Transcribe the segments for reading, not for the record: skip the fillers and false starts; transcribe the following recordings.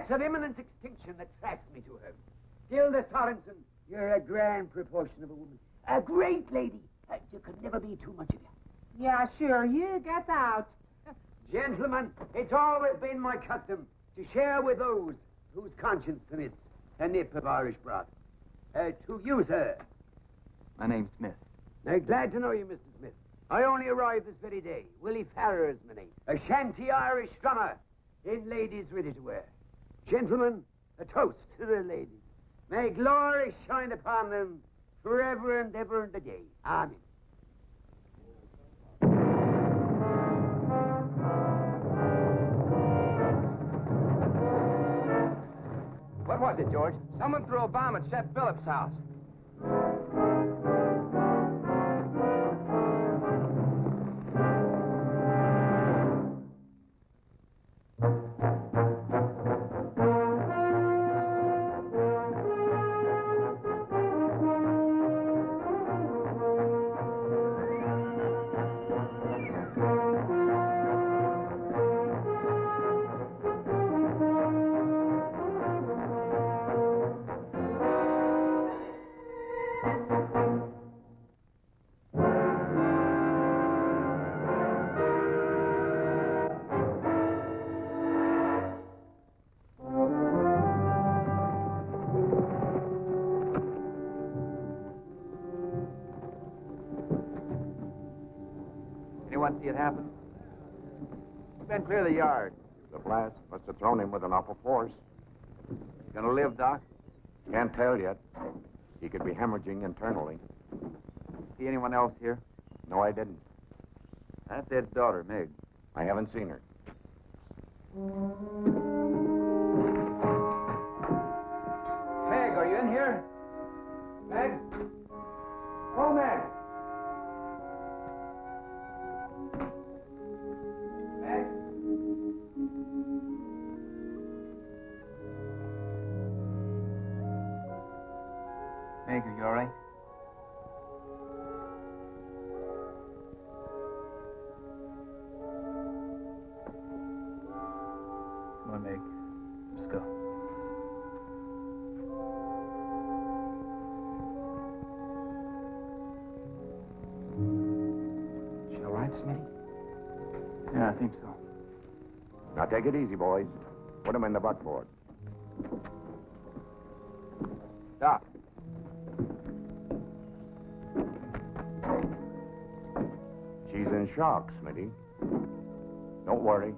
that's of imminent extinction that tracks me to her. Gilda Sorensen, you're a grand proportion of a woman. A great lady. You could never be too much of you. Yeah, sure. You get out. Gentlemen, it's always been my custom to share with those whose conscience permits a nip of Irish broth. To you, sir. My name's Smith. Now, glad to know you, Mr. Smith. I only arrived this very day. Willie Farrer is my name. A shanty Irish strummer in ladies' ready-to-wear. Gentlemen, a toast to the ladies. May glory shine upon them forever and ever and a day. Amen. What was it, George? Someone threw a bomb at Chet Phillips' house. Anyone see it happen? Ben, clear the yard. The blast must have thrown him with an awful force. Gonna live, Doc? Can't tell yet. He could be hemorrhaging internally. See anyone else here? No, I didn't. That's Ed's daughter, Meg. I haven't seen her. Meg, are you in here? Meg? Oh, Meg! Meg? Meg, are you all right? Come on, Meg. Let's go. She all right, Smitty? Yeah, I think so. Now take it easy, boys. Put him in the buckboard. Doc. She's in shock, Smitty. Don't worry.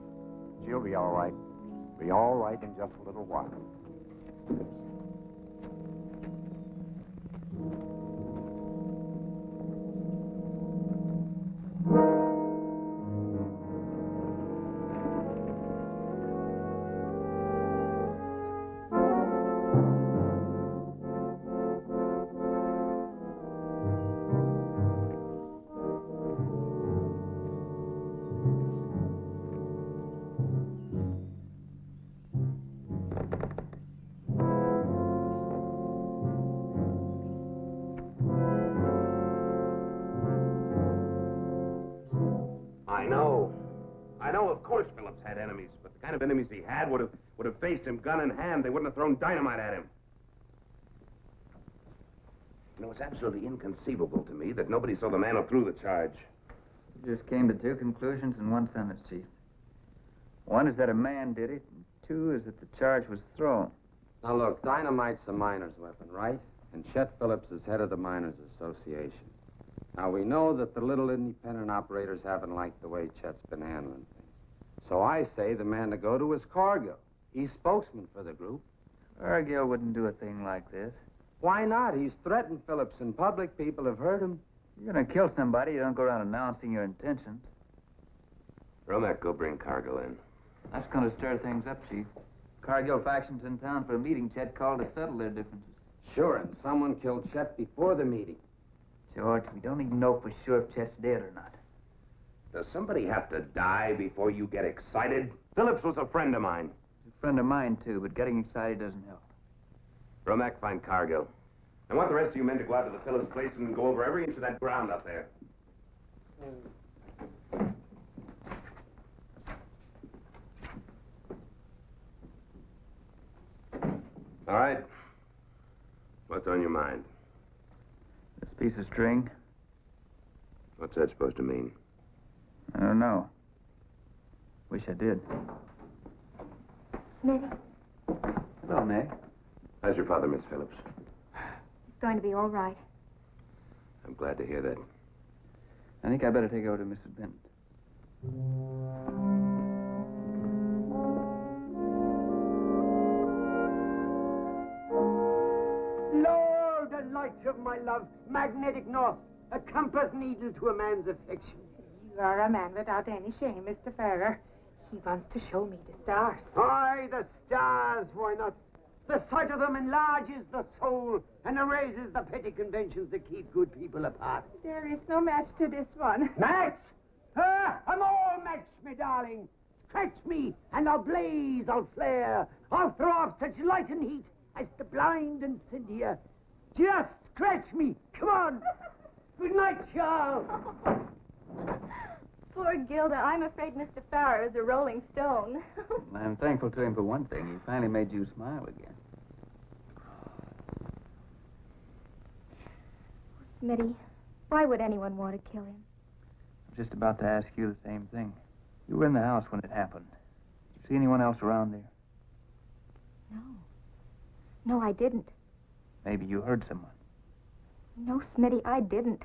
She'll be all right. Be all right in just a little while. I know, of course, Phillips had enemies, but the kind of enemies he had would have faced him gun in hand. They wouldn't have thrown dynamite at him. You know, it's absolutely inconceivable to me that nobody saw the man who threw the charge. You just came to two conclusions in one sentence, Chief. One is that a man did it, and two is that the charge was thrown. Now, look, dynamite's a miner's weapon, right? And Chet Phillips is head of the Miners Association. Now, we know that the little independent operators haven't liked the way Chet's been handling things. So I say the man to go to is Cargill. He's spokesman for the group. Cargill wouldn't do a thing like this. Why not? He's threatened Phillips in public. People have heard him. You're gonna kill somebody, you don't go around announcing your intentions. Romack, go bring Cargill in. That's gonna stir things up, Chief. Cargill faction's in town for a meeting Chet called to settle their differences. Sure, and someone killed Chet before the meeting. George, we don't even know for sure if Chet's dead or not. Does somebody have to die before you get excited? Phillips was a friend of mine. He's a friend of mine, too, but getting excited doesn't help. Romack, find Cargill. I want the rest of you men to go out to the Phillips place and go over every inch of that ground up there. what's on your mind? This piece of string? What's that supposed to mean? I don't know. Wish I did. Smitty, Hello, Meg. How's your father, Miss Phillips? it's going to be all right. I'm glad to hear that. I think I better take over to Mrs. Bent. Lord, the light of my love, magnetic north, a compass needle to a man's affection. You are a man without any shame, Mr. Ferrer. He wants to show me the stars. Aye, the stars, why not? The sight of them enlarges the soul and erases the petty conventions that keep good people apart. There is no match to this one. Match? I'm all match, me darling. Scratch me, and I'll blaze, I'll flare. I'll throw off such light and heat as to blind and Cynthia. Just scratch me. Come on. Good night, Charles. Poor Gilda, I'm afraid Mr. Farrer is a rolling stone. I'm thankful to him for one thing. He finally made you smile again. Smitty, why would anyone want to kill him? I was just about to ask you the same thing. You were in the house when it happened. Did you see anyone else around there? No. No, I didn't. Maybe you heard someone. No, Smitty, I didn't.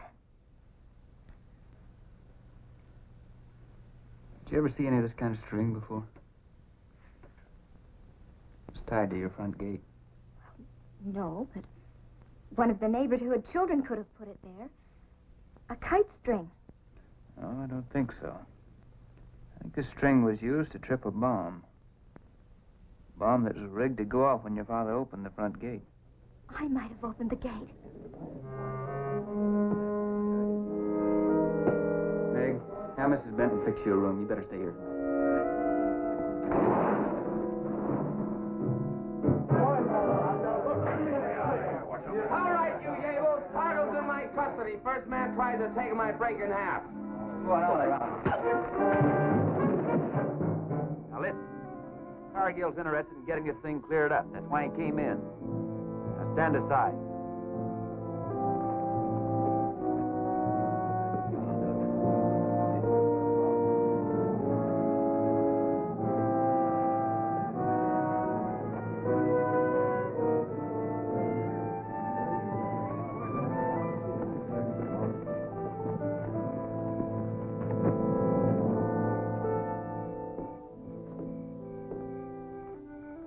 Did you ever see any of this kind of string before? It's tied to your front gate. No, but one of the neighbors who had children could have put it there. A kite string. Oh, I don't think so. I think this string was used to trip a bomb. A bomb that was rigged to go off when your father opened the front gate. I might have opened the gate. Meg, have Mrs. Benton fix you a room. You better stay here. All right, you Yables. Cargill's in my custody. First man tries to take my break in half. Now listen. Cargill's interested in getting this thing cleared up. That's why he came in. Now stand aside.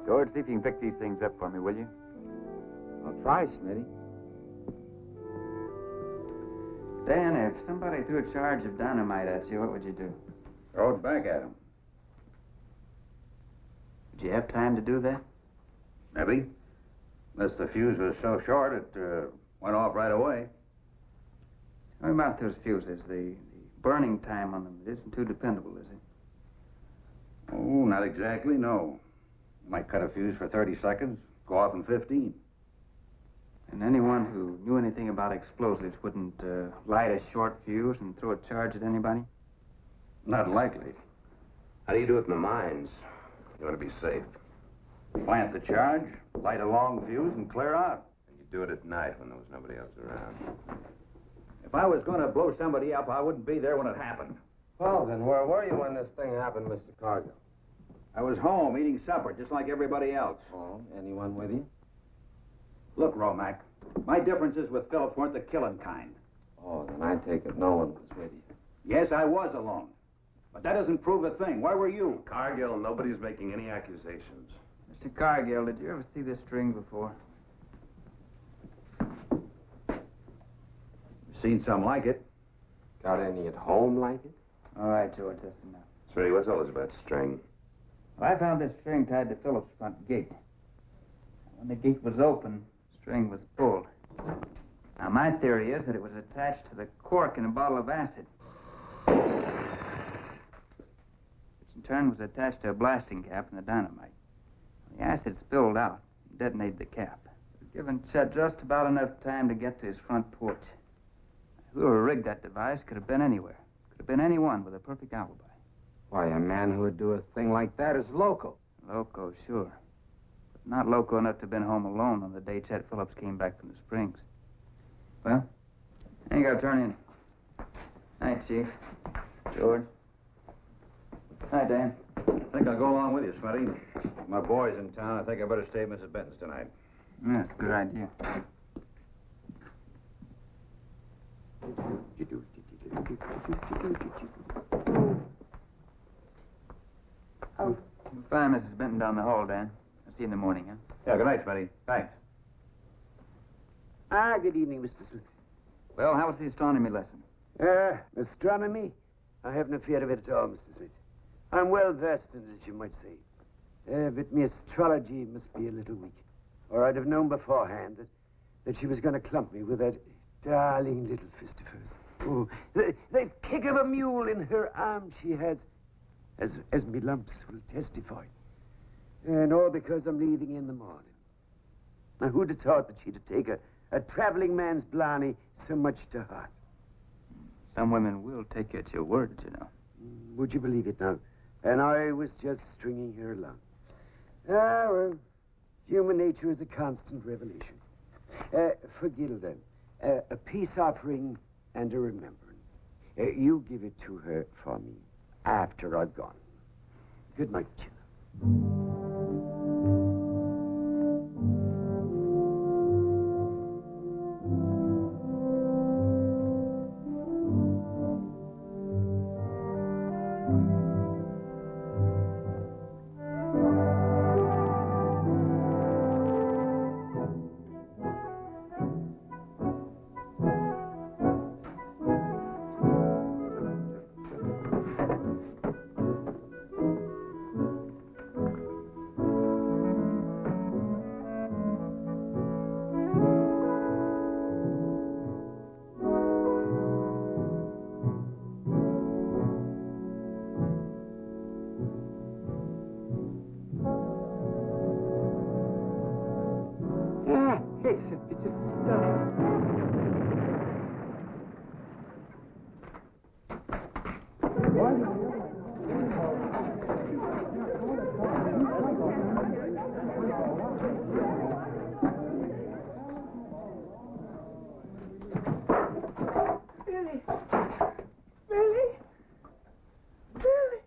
George, see if you can pick these things up for me, will you? I'll try, Smitty. Dan, if somebody threw a charge of dynamite at you, what would you do? Throw it back at him. Would you have time to do that? Maybe. Unless the fuse was so short, it went off right away. How about those fuses? The burning time on them, it isn't too dependable, is it? Oh, not exactly, no. Might cut a fuse for 30 seconds, go off in 15. And anyone who knew anything about explosives wouldn't light a short fuse and throw a charge at anybody? Not likely. How do you do it in the mines? You want to be safe. Plant the charge, light a long fuse, and clear out. And you do it at night when there was nobody else around. If I was going to blow somebody up, I wouldn't be there when it happened. Well, then where were you when this thing happened, Mr. Cargill? I was home eating supper, just like everybody else. Oh, anyone with you? Look, Romack, my differences with Phillips weren't the killing kind. Oh, then I take it no one was with you. Yes, I was alone. But that doesn't prove a thing. Where were you? Cargill, nobody's making any accusations. Mr. Cargill, did you ever see this string before? Seen some like it. Got any at home like it? All right, George, that's enough. Smitty, what's all this about string? Well, I found this string tied to Phillips' front gate. When the gate was open, the string was pulled. Now, my theory is that it was attached to the cork in a bottle of acid, which in turn was attached to a blasting cap in the dynamite. The acid spilled out and detonated the cap. It was given Chet just about enough time to get to his front porch. Whoever rigged that device could have been anywhere. Could have been anyone with a perfect alibi. Why, a man who would do a thing like that is loco. Loco, sure. But not loco enough to have been home alone on the day Chet Phillips came back from the Springs. Well, I ain't got to turn in. Night, Chief. George. Hi, Dan. I think I'll go along with you, Smitty. My boy's in town. I think I better stay at Mrs. Benton's tonight. Yeah, that's a good idea. You'll find Mrs. Benton down the hall, Dan. I'll see you in the morning, huh? Yeah, good night, Smitty. Thanks. Good evening, Mr. Smith. Well, how was the astronomy lesson? Astronomy? I have no fear of it at all, Mr. Smith. I'm well versed in it, as you might say. But my astrology must be a little weak. Or I'd have known beforehand that she was going to clump me with that darling little fist of hers. Oh, the kick of a mule in her arm she has, as me lumps will testify. And all because I'm leaving in the morning. Now, who'd have thought that she'd have taken a traveling man's blarney so much to heart? Some women will take you at your word, you know. Would you believe it now? And I was just stringing her along. Ah, well, human nature is a constant revelation. For Gilda, a peace offering and a remembrance. You give it to her for me after I've gone. Good night, Gilda. It's a bit of stuff. Billy! Billy! Billy!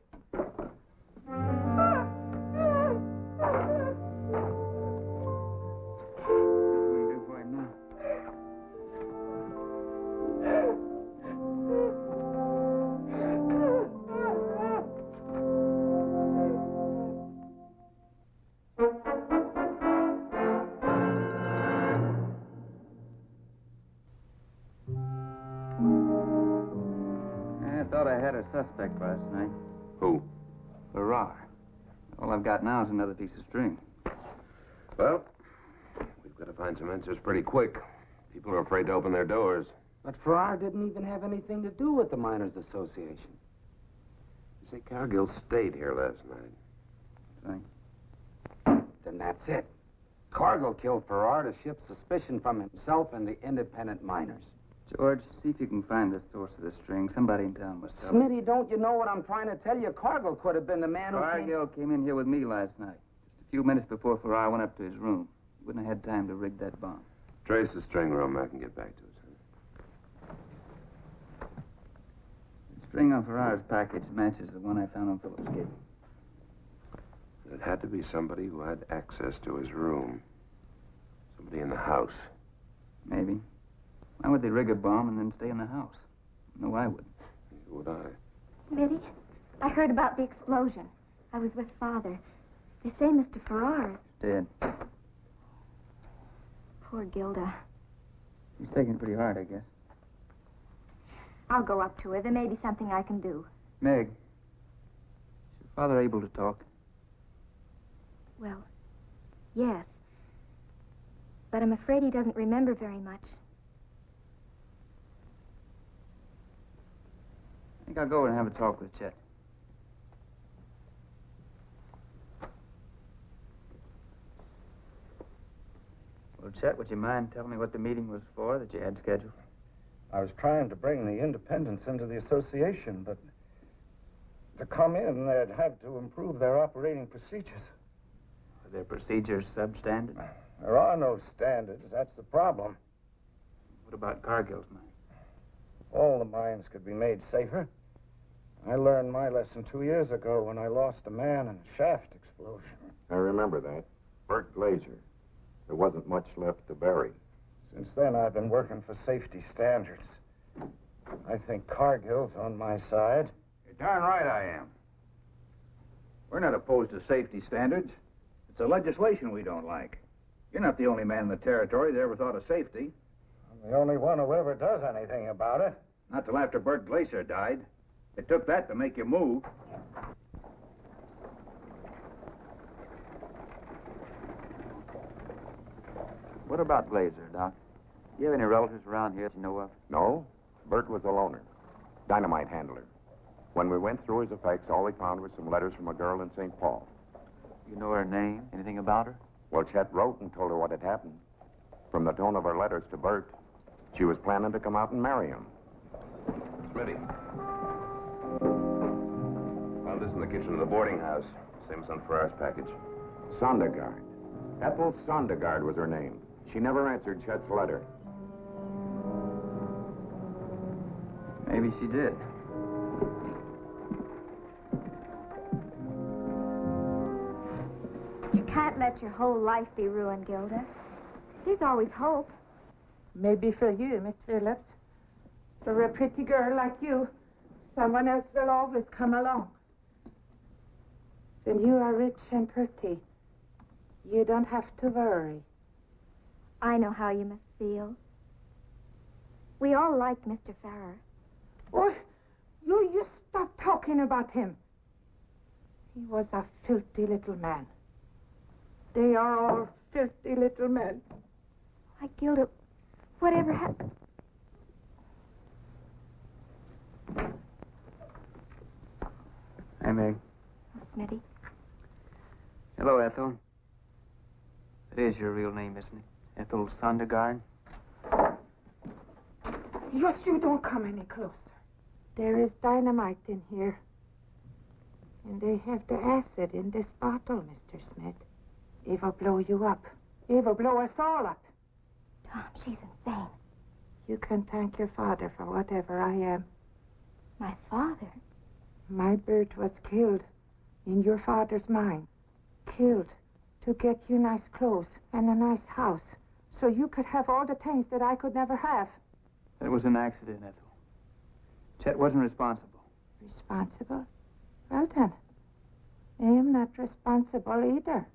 I thought I had a suspect last night. Who? Farrar. All I've got now is another piece of string. Well, we've got to find some answers pretty quick. People are afraid to open their doors. But Farrar didn't even have anything to do with the Miners Association. You say Cargill stayed here last night. Thanks. Then that's it. Cargill killed Farrar to shift suspicion from himself and the independent miners. George, see if you can find the source of the string. Somebody in town must tell Smitty, don't you know what I'm trying to tell you? Cargill could have been the man who Cargill came in here with me last night. Just a few minutes before Farrar went up to his room. He wouldn't have had time to rig that bomb. Trace the string, Rome. I can get back to it. The string on Farrar's package matches the one I found on Phillips Gate. It had to be somebody who had access to his room. Somebody in the house. Maybe. Why would they rig a bomb and then stay in the house? No, I wouldn't. Neither would I. Mitty, I heard about the explosion. I was with Father. They say Mr. Farrar's Dead. Poor Gilda. He's taking it pretty hard, I guess. I'll go up to her. There may be something I can do. Meg, is your father able to talk? Well, yes. But I'm afraid he doesn't remember very much. I think I'll go and have a talk with Chet. Well, Chet, would you mind telling me what the meeting was for that you had scheduled? I was trying to bring the independents into the association, but to come in, they'd have to improve their operating procedures. Are their procedures substandard? There are no standards. That's the problem. What about Cargill's mine? All the mines could be made safer. I learned my lesson 2 years ago when I lost a man in a shaft explosion. I remember that. Bert Glazer. There wasn't much left to bury. Since then, I've been working for safety standards. I think Cargill's on my side. You're darn right I am. We're not opposed to safety standards. It's the legislation we don't like. You're not the only man in the territory that ever thought of safety. I'm the only one who ever does anything about it. Not till after Bert Glazer died. It took that to make you move. What about Glazer, Doc? Do you have any relatives around here that you know of? No, Bert was a loner. Dynamite handler. When we went through his effects, all we found was some letters from a girl in St. Paul. You know her name? Anything about her? Well, Chet wrote and told her what had happened. From the tone of her letters to Bert, she was planning to come out and marry him. Smitty. Found this in the kitchen of the boarding house. Same as on Farrar's package. Sondergaard. Ethel Sondergaard was her name. She never answered Chet's letter. Maybe she did. You can't let your whole life be ruined, Gilda. There's always hope. Maybe for you, Miss Phillips. For a pretty girl like you, someone else will always come along. When you are rich and pretty, you don't have to worry. I know how you must feel. We all liked Mr. Farrar. Oh, you stop talking about him. He was a filthy little man. They are all filthy little men. Why, Gilda, whatever happened? Hi, Meg. Oh, Smitty. Hello, Ethel. That is your real name, isn't it? Ethel Sondergaard? Yes, you don't come any closer. There is dynamite in here. And they have the acid in this bottle, Mr. Smith. It will blow you up. It will blow us all up. Tom, she's insane. You can thank your father for whatever I am. My father? My Bert was killed in your father's mine. Killed to get you nice clothes and a nice house so you could have all the things that I could never have. That was an accident, Ethel. Chet wasn't responsible. Responsible? Well then, I am not responsible either.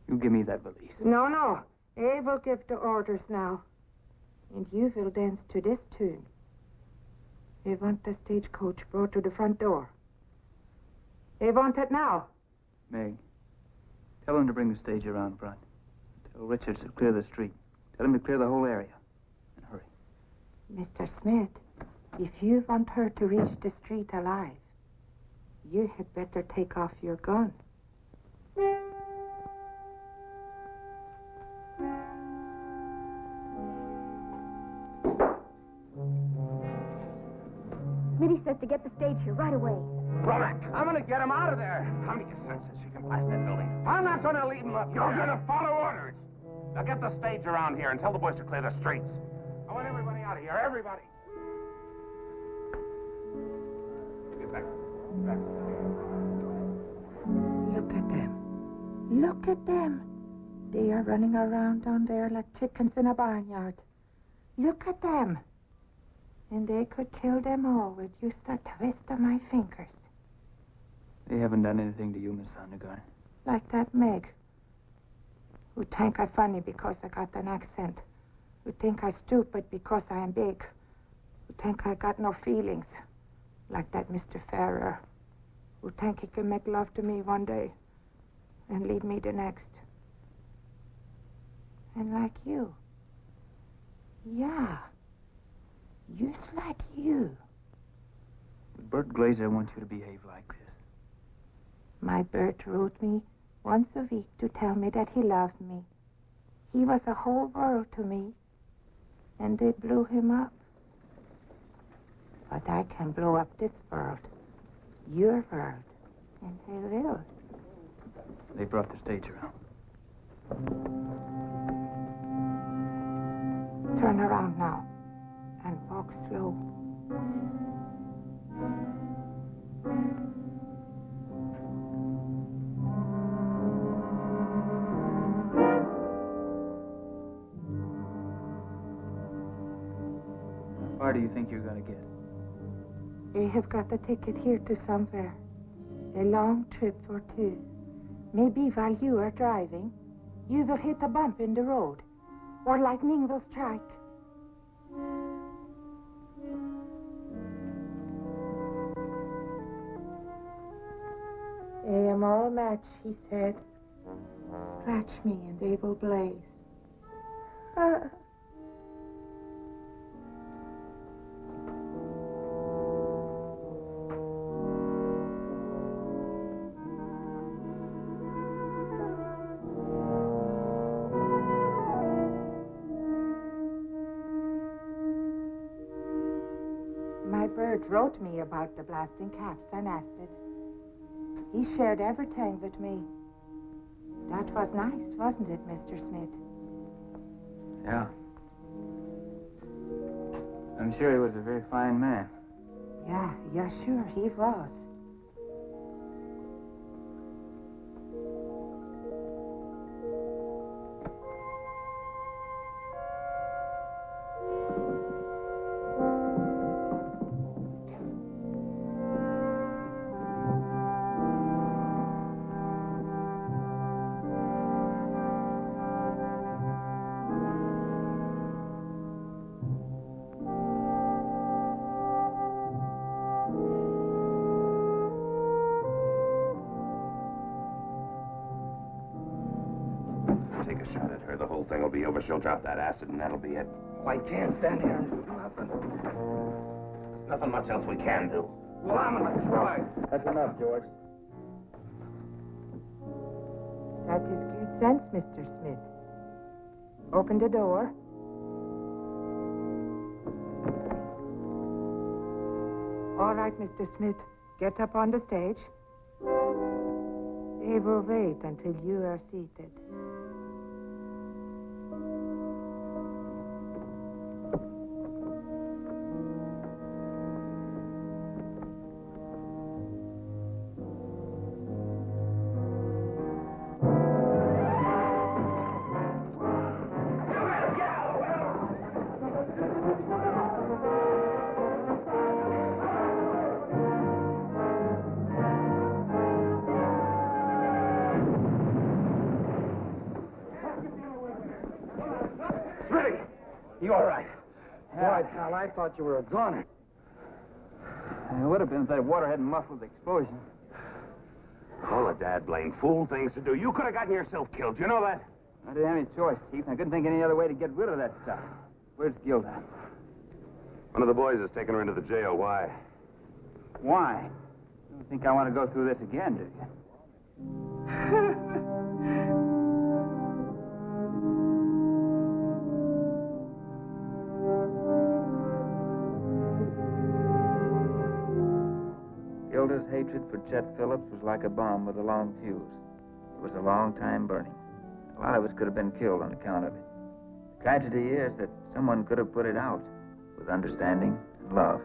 You give me that valise. No. I will give the orders now. And you will dance to this tune. I want the stagecoach brought to the front door. I want it now. Meg, tell him to bring the stage around front. Tell Richards to clear the street. Tell him to clear the whole area. And hurry. Mr. Smith, if you want her to reach the street alive, you had better take off your gun. Smitty says to get the stage here right away. Romack, I'm gonna get him out of there. How many senses she can blast that building? I'm not gonna leave him up. You're gonna follow orders. Now get the stage around here and tell the boys to clear the streets. I want everybody out of here. Everybody. Get back. Look at them. Look at them. They are running around down there like chickens in a barnyard. Look at them. And they could kill them all with just a twist of my fingers. They haven't done anything to you, Miss Sondergaard. Like that Meg. Who think I funny because I got an accent. Who think I stupid because I am big. Who think I got no feelings. Like that Mr. Farrar. Who think he can make love to me one day and leave me the next. And like you. Yeah. Just like you. But Bert Glazer wants you to behave like this. My Bert wrote me once a week to tell me that he loved me. He was a whole world to me. And they blew him up. But I can blow up this world. Your world. And I will. They brought the stage around. Turn around now and walk slow. How far do you think you're going to get? You have got a ticket here to somewhere. A long trip for two. Maybe while you are driving, you will hit a bump in the road, or lightning will strike. I am all match, he said. Scratch me and they will blaze. My bird wrote me about the blasting caps and acid. He shared everything with me. That was nice, wasn't it, Mr. Smith? Yeah. I'm sure he was a very fine man. Yeah, sure, he was. Take a shot at her. The whole thing will be over. She'll drop that acid, and that'll be it. I can't stand here and do nothing. There's nothing much else we can do. Well, I'm gonna try. That's enough, George. That is good sense, Mr. Smith. Open the door. All right, Mr. Smith. Get up on the stage. They will wait until you are seated. Smitty! You all right? Boy, pal, I thought you were a goner. It would have been if that water hadn't muffled the explosion. All the dad blame fool things to do. You could have gotten yourself killed. You know that? I didn't have any choice, Chief. I couldn't think of any other way to get rid of that stuff. Where's Gilda? One of the boys has taken her into the jail. Why? Why? You don't think I want to go through this again, do you? Gilda's hatred for Chet Phillips was like a bomb with a long fuse. It was a long time burning. A lot of us could have been killed on account of it. The tragedy is that someone could have put it out with understanding and love.